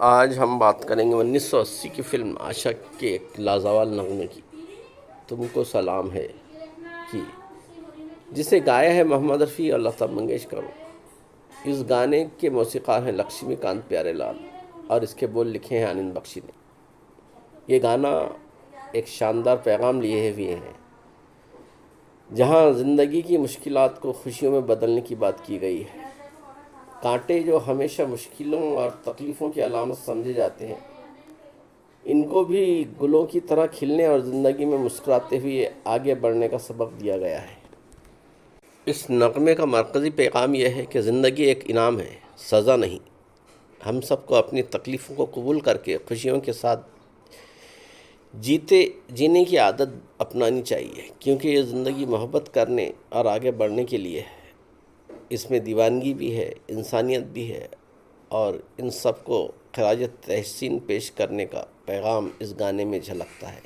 آج ہم بات کریں گے 1980 کی فلم عاشق کے ایک لازوال نغمے کی، تم کو سلام ہے کی، جسے گایا ہے محمد رفیع اور لتا منگیشکر۔ اس گانے کے موسیقار ہیں لکشمی کانت پیارے لال اور اس کے بول لکھے ہیں آنند بخشی نے۔ یہ گانا ایک شاندار پیغام لیے ہوئے ہیں، جہاں زندگی کی مشکلات کو خوشیوں میں بدلنے کی بات کی گئی ہے۔ کانٹے جو ہمیشہ مشکلوں اور تکلیفوں کی علامت سمجھے جاتے ہیں، ان کو بھی گلوں کی طرح کھلنے اور زندگی میں مسکراتے ہوئے آگے بڑھنے کا سبق دیا گیا ہے۔ اس نغمے کا مرکزی پیغام یہ ہے کہ زندگی ایک انعام ہے، سزا نہیں۔ ہم سب کو اپنی تکلیفوں کو قبول کر کے خوشیوں کے ساتھ جینے کی عادت اپنانی چاہیے، کیونکہ یہ زندگی محبت کرنے اور آگے بڑھنے کے لیے ہے۔ اس میں دیوانگی بھی ہے، انسانیت بھی ہے، اور ان سب کو خراج تحسین پیش کرنے کا پیغام اس گانے میں جھلکتا ہے۔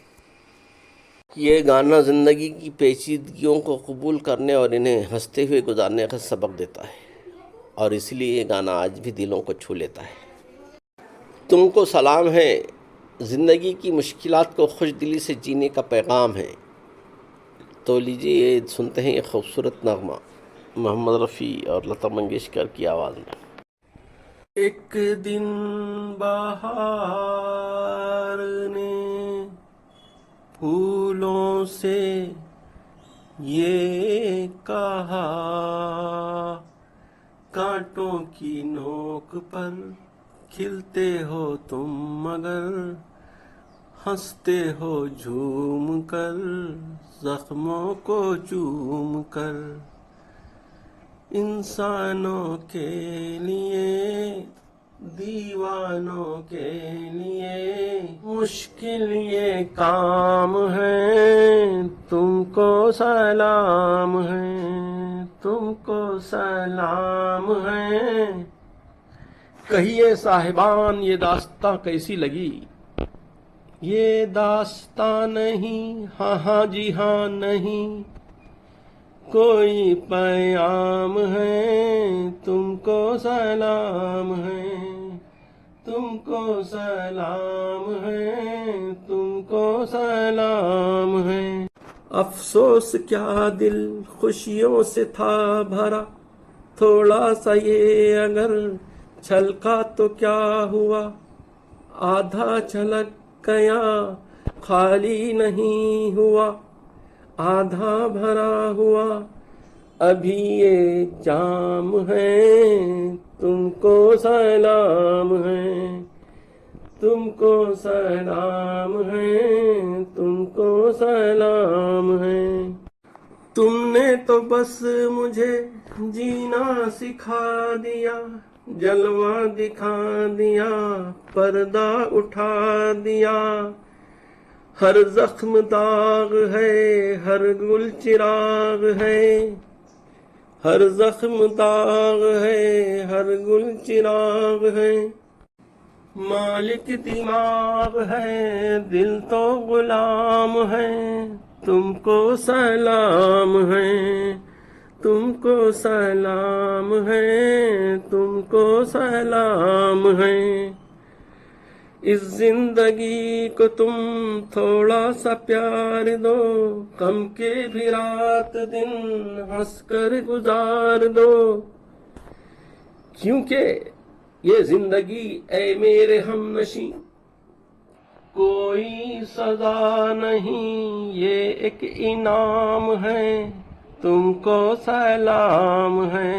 یہ گانا زندگی کی پیچیدگیوں کو قبول کرنے اور انہیں ہنستے ہوئے گزارنے کا سبق دیتا ہے، اور اس لیے یہ گانا آج بھی دلوں کو چھو لیتا ہے۔ تم کو سلام ہے زندگی کی مشکلات کو خوش دلی سے جینے کا پیغام ہے۔ تو لیجیے یہ سنتے ہیں یہ خوبصورت نغمہ محمد رفیع اور لتا منگیشکر کی آواز میں۔ ایک دن بہار نے پھولوں سے یہ کہا، کانٹوں کی نوک پر کھلتے ہو تم مگر ہنستے ہو جھوم کر، زخموں کو چوم کر۔ انسانوں کے لیے دیوانوں کے لیے مشکل یہ کام ہے، تم کو سلام ہے، تم کو سلام ہے۔ کہیے صاحبان یہ داستاں کیسی لگی؟ یہ داستاں نہیں، ہاں ہاں جی ہاں نہیں، کوئی پیام ہے، تم کو سلام ہے، تم کو سلام ہے، تم کو سلام ہے۔ افسوس کیا دل خوشیوں سے تھا بھرا، تھوڑا سا یہ اگر چھلکا تو کیا ہوا، آدھا چھلک گیا خالی نہیں ہوا، آدھا بھرا ہوا ابھی یہ جام ہے، تم کو سلام ہے، تم کو سلام ہے، تم کو سلام ہے۔ تم نے تو بس مجھے جینا سکھا دیا، جلوہ دکھا دیا، پردہ اٹھا دیا۔ ہر زخم داغ ہے، ہر گل چراغ ہے، ہر زخم داغ ہے، ہر گل چراغ ہے۔ مالک دماغ ہے، دل تو غلام ہے، تم کو سلام ہے، تم کو سلام ہے، تم کو سلام ہے۔ اس زندگی کو تم تھوڑا سا پیار دو، غم کے بھی رات دن ہنس کر گزار دو، کیونکہ یہ زندگی اے میرے ہم نشیں کوئی سزا نہیں، یہ ایک انعام ہے، تم کو سلام ہے،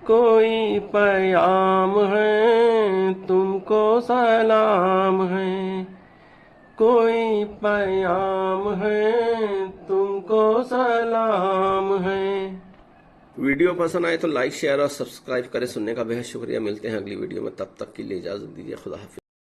کوئی پیام ہے، تم کو سلام ہے، کوئی پیام ہے، تم کو سلام ہے۔ ویڈیو پسند آئے تو لائک، شیئر اور سبسکرائب کریں۔ سننے کا بہت شکریہ۔ ملتے ہیں اگلی ویڈیو میں، تب تک کے لیے اجازت دیجیے۔ خدا حافظ۔